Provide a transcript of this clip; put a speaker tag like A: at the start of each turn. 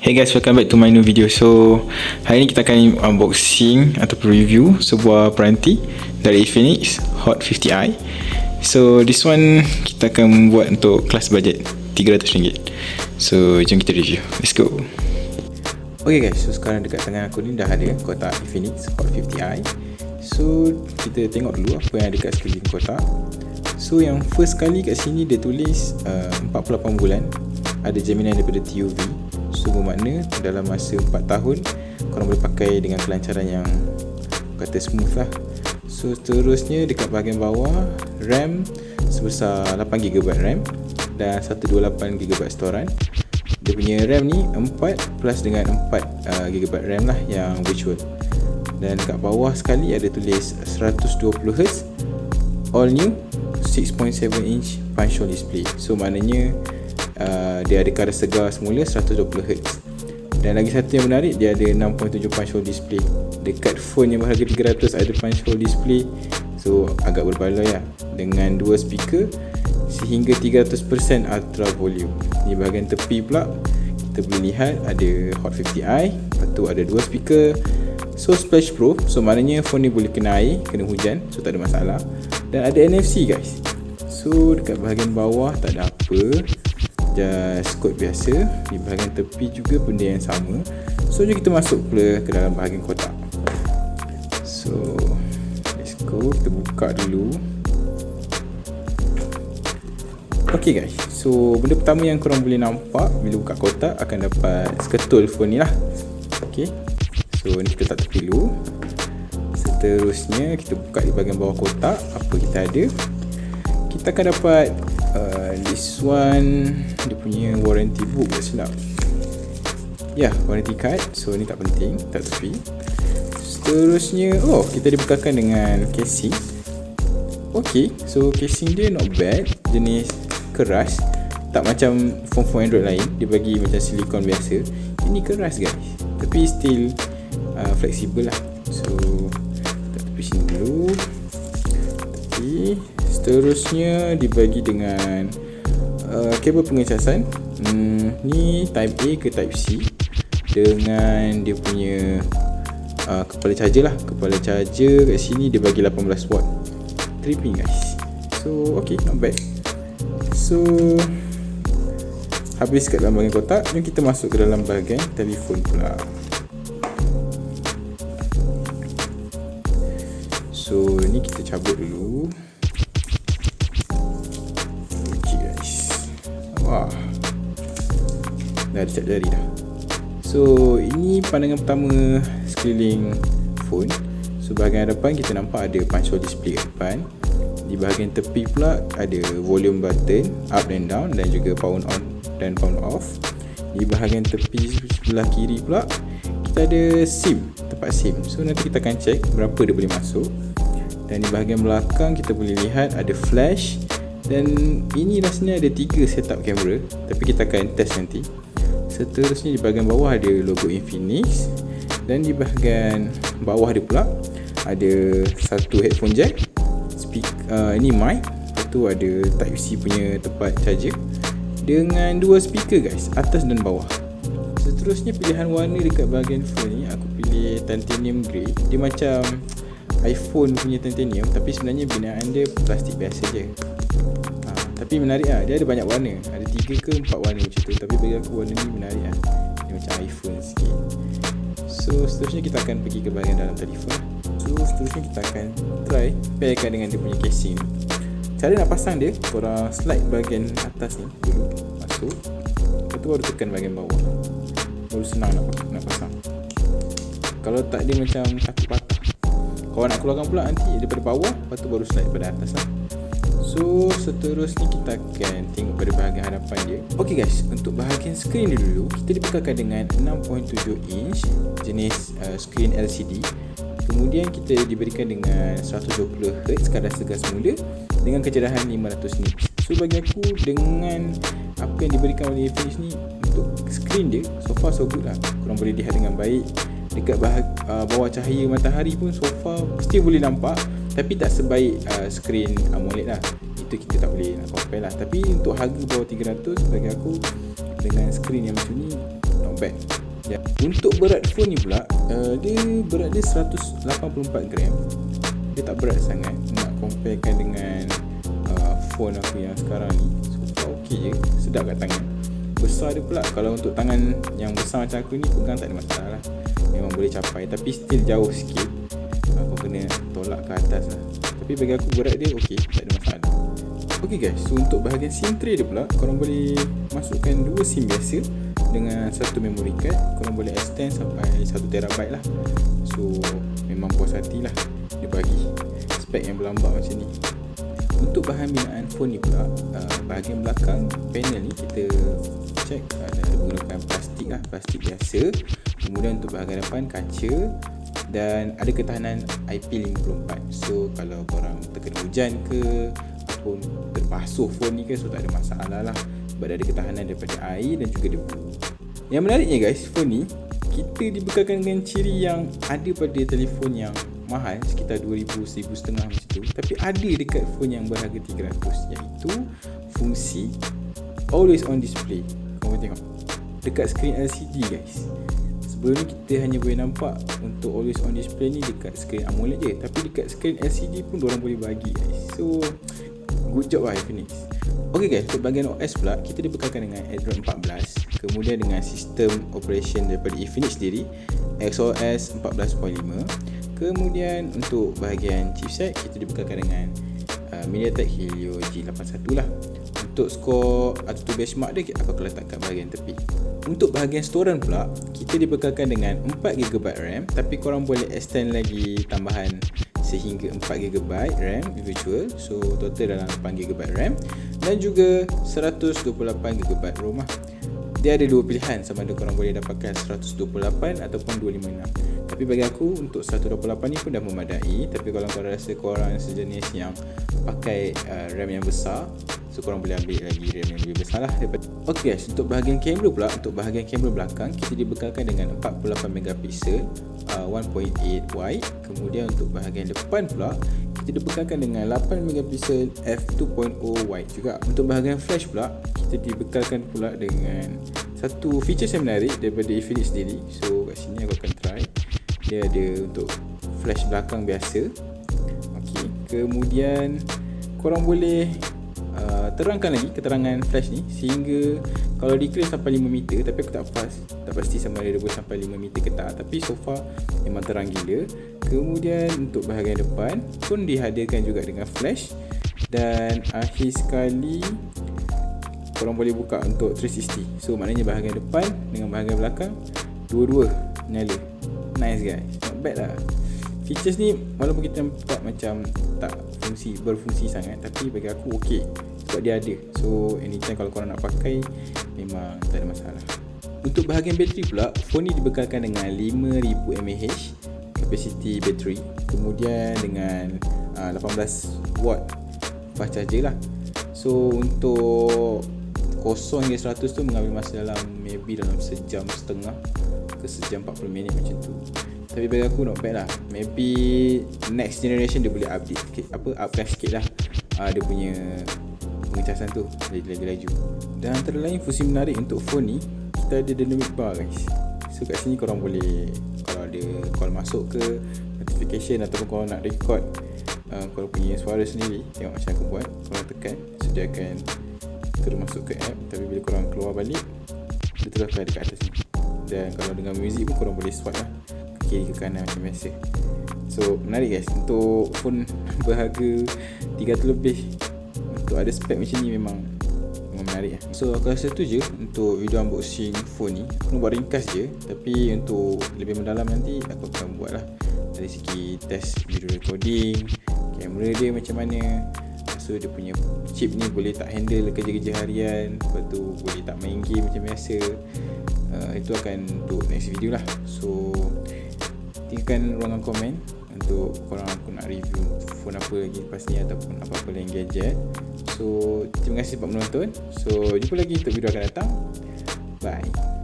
A: Hey guys, welcome back to my new video. So, hari ni kita akan unboxing ataupun review sebuah peranti dari Infinix Hot 50i. So, this one kita akan buat untuk kelas budget RM300. So, jom kita review. Let's go. Okay guys, so sekarang dekat tangan aku ni dah ada kotak Infinix Hot 50i. So, kita tengok dulu apa yang ada kat sekeliling kotak. So, yang first kali kat sini dia tulis 48 bulan. Ada jaminan daripada TUV. So bermakna dalam masa 4 tahun korang boleh pakai dengan kelancaran yang kata smooth lah. So seterusnya dekat bahagian bawah, RAM sebesar 8GB RAM dan 128GB storan. Dia punya RAM ni 4 plus dengan 4GB RAM lah yang virtual. Dan dekat bawah sekali ada tulis 120Hz all new 6.7 inch punch hole display. So maknanya dia ada kadar segar semula 120Hz. Dan lagi satu yang menarik, dia ada 6.7 punch hole display. Dekat phone yang berharga 300 ada punch hole display. So agak berbaloi lah. Dengan dua speaker sehingga 300% ultra volume. Di bahagian tepi pula kita boleh lihat ada Hot 50i. Lepas tu ada dua speaker. So splash proof. So maknanya phone ni boleh kena air, kena hujan. So tak ada masalah. Dan ada NFC guys. So dekat bahagian bawah tak ada apa, just kod biasa. Di bahagian tepi juga benda yang sama. So jom kita masuk pula ke dalam bahagian kotak. So let's go, kita buka dulu. Okay guys, so benda pertama yang korang boleh nampak bila buka kotak akan dapat seketul phone ni lah. Okay, so ni kita letak tepi dulu. Seterusnya kita buka di bahagian bawah kotak. Apa kita ada? Kita akan dapat this one, dia punya warranty book tak silap. Ya, warranty card. So ni tak penting, tak tepi. Seterusnya, kita dibekalkan dengan casing. Okay, so casing dia not bad. Jenis keras, tak macam phone Android lain, dia bagi macam silikon biasa. Ini keras guys, tapi still flexible lah. So kita tepi sini dulu. Tepi. Seterusnya dibagi dengan kabel pengecasan. Ni type A ke type C dengan dia punya kepala charger lah. Kepala charger kat sini dia bagi 18 watt. 3 pin guys. So okay, not bad. So habis kat dalam bahagian kotak, jom kita masuk ke dalam bahagian telefon pula. So ni kita cabut dulu. Wah, dah ada cap jari dah. So ini pandangan pertama sekeliling phone. So bahagian hadapan kita nampak ada punch hole display kat depan. Di bahagian tepi pula ada volume button up dan down dan juga power on dan power off. Di bahagian tepi sebelah kiri pula kita ada SIM, tempat SIM. So nanti kita akan check berapa dia boleh masuk. Dan di bahagian belakang kita boleh lihat ada flash. Dan ini rasanya ada 3 setup kamera, tapi kita akan test nanti. Seterusnya di bahagian bawah ada logo Infinix. Dan di bahagian bawah dia pula ada satu headphone jack, ini mic. Lepas tu ada type C punya tempat charger dengan dua speaker guys, atas dan bawah. Seterusnya pilihan warna dekat bahagian phone ni aku pilih titanium grey. Dia macam iPhone punya titanium, tapi sebenarnya binaan dia plastik biasa je. Tapi menarik lah, dia ada banyak warna. Ada 3 ke 4 warna macam tu. Tapi bagi aku warna ni menarik lah. Dia macam iPhone sikit. So seterusnya kita akan pergi ke bahagian dalam telefon. So seterusnya kita akan try pairkan dengan dia punya casing. Cara nak pasang dia, korang slide bahagian atas ni dulu, masuk. Lepas tu baru tekan bahagian bawah. Baru senang nak pasang. Kalau tak, dia macam takut patah. Kalau nak keluarkan pula nanti daripada bawah, lepas tu baru slide pada atas lah. So seterusnya kita akan tengok pada bahagian hadapan dia. Ok guys, untuk bahagian skrin dia dulu, kita dibekalkan dengan 6.7 inch jenis skrin LCD. Kemudian kita diberikan dengan 120Hz kadar segar semula dengan kecerahan 500 nits. So bagi aku, dengan apa yang diberikan oleh Infinix ni untuk skrin dia, so far so good lah. Korang boleh lihat dengan baik. Dekat bawah cahaya matahari pun so far still boleh nampak, tapi tak sebaik skrin AMOLED lah. Itu kita tak boleh nak compare lah. Tapi untuk harga bawah 300, bagi aku dengan skrin yang macam ni not not bad. Dan untuk berat phone ni pula, berat dia 184 gram. Dia tak berat sangat nak comparekan dengan phone aku yang sekarang ni. So far okey je, sedap kat tangan. Besar dia pula, kalau untuk tangan yang besar macam aku ni, pegang tak ada masalah lah, memang boleh capai. Tapi still jauh sikit, aku kena tolak ke atas lah. Tapi bagi aku berat dia okey, tak ada masalah. Ok guys, so untuk bahagian SIM tray dia pula, korang boleh masukkan 2 SIM biasa dengan satu memory card. Korang boleh extend sampai 1TB lah. So memang puas hati lah dia bagi spek yang berlambak macam ni. Untuk bahan binaan phone ni pula, bahagian belakang panel ni kita check ada menggunakan plastik lah, plastik biasa. Kemudian untuk bahagian depan kaca dan ada ketahanan IP54. So kalau korang terkena hujan ke ataupun terbasuh phone ni ke, so tak ada masalah lah, sebab ada ketahanan daripada air dan juga debu. Yang menariknya guys, phone ni kita dibekalkan dengan ciri yang ada pada telefon yang mahal, sekitar 2,000, 1,500 macam tu. Tapi ada dekat phone yang berharga 300, iaitu fungsi always on display. Korang tengok dekat skrin LCD guys. Sebelum ni kita hanya boleh nampak untuk always on display ni dekat skrin AMOLED je, tapi dekat skrin LCD pun diorang boleh bagi guys. So good job lah Infinix. Ok guys, untuk bahagian OS pula, kita dibekalkan dengan Android 14. Kemudian dengan sistem operation daripada Infinix sendiri, XOS 14.5. Kemudian untuk bahagian chipset, kita dibekalkan dengan MediaTek Helio G81 lah. Untuk skor atau benchmark dia, aku akan letak kat bahagian tepi. Untuk bahagian storan pula, kita dibekalkan dengan 4GB RAM, tapi korang boleh extend lagi tambahan sehingga 4GB RAM virtual. So total dalam 8GB RAM dan juga 128GB ROM lah. Dia ada dua pilihan, sama ada korang boleh dapatkan 128 ataupun 256. Tapi bagi aku untuk 128 ni pun dah memadai. Tapi kalau korang rasa korang sejenis yang pakai RAM yang besar, so korang boleh ambil lagi RAM yang lebih besar lah daripada. Ok guys, untuk bahagian kamera pula, untuk bahagian kamera belakang kita dibekalkan dengan 48MP 1.8 wide. Kemudian untuk bahagian depan pula kita dibekalkan dengan 8MP f2.0 wide juga. Untuk bahagian flash pula kita dibekalkan pula dengan satu feature yang menarik daripada Infinix sendiri. So kat sini aku akan try. Dia ada untuk flash belakang biasa. Ok, kemudian korang boleh terangkan lagi keterangan flash ni sehingga kalau declare sampai 5 meter, tapi aku tak pasti sama ada dia boleh sampai 5 meter ke tak, tapi so far memang terang gila. Kemudian untuk bahagian depan pun dihadirkan juga dengan flash, dan akhir sekali korang boleh buka untuk 360. So maknanya bahagian depan dengan bahagian belakang dua-dua nyala. Nice guys, not bad lah. Features ni walaupun kita nampak macam tak berfungsi sangat, tapi bagi aku okey sebab dia ada. So anytime kalau korang nak pakai memang tak ada masalah. Untuk bahagian bateri pula, phone ni dibekalkan dengan 5000 mAh capacity battery. Kemudian dengan 18 watt fast charger lah. So untuk 0 hingga 100 tu mengambil masa dalam maybe dalam sejam setengah ke sejam 40 minit macam tu. Tapi bagi aku not bad lah. Maybe next generation dia boleh update sikit, upgrade sikit lah dia punya pengecasan tu lagi laju. Dan antara lain fungsi menarik untuk phone ni, kita ada dynamic bar guys. So kat sini korang boleh, kalau ada call masuk ke notification ataupun korang nak record korang punya suara sendiri, tengok macam aku buat, korang tekan, so dia akan terus masuk ke app. Tapi bila korang keluar balik, dia terus akan ada kat atas ni. Dan kalau dengan muzik pun korang boleh swipe lah ke kiri ke kanan macam biasa. So menarik guys, untuk phone berharga 300 lebih untuk ada spek macam ni memang menarik lah. So aku rasa tu je untuk video unboxing phone ni. Aku nak buat ringkas je, tapi untuk lebih mendalam nanti aku akan buat lah dari segi test video recording, kamera dia macam mana. So dia punya chip ni boleh tak handle kerja-kerja harian, lepas tu boleh tak main game macam biasa. Itu akan untuk next video lah. So tinggalkan ruangan komen untuk korang aku nak review phone apa lagi lepas ni ataupun apa-apa lain gadget. So terima kasih sebab menonton. So jumpa lagi untuk video akan datang. Bye.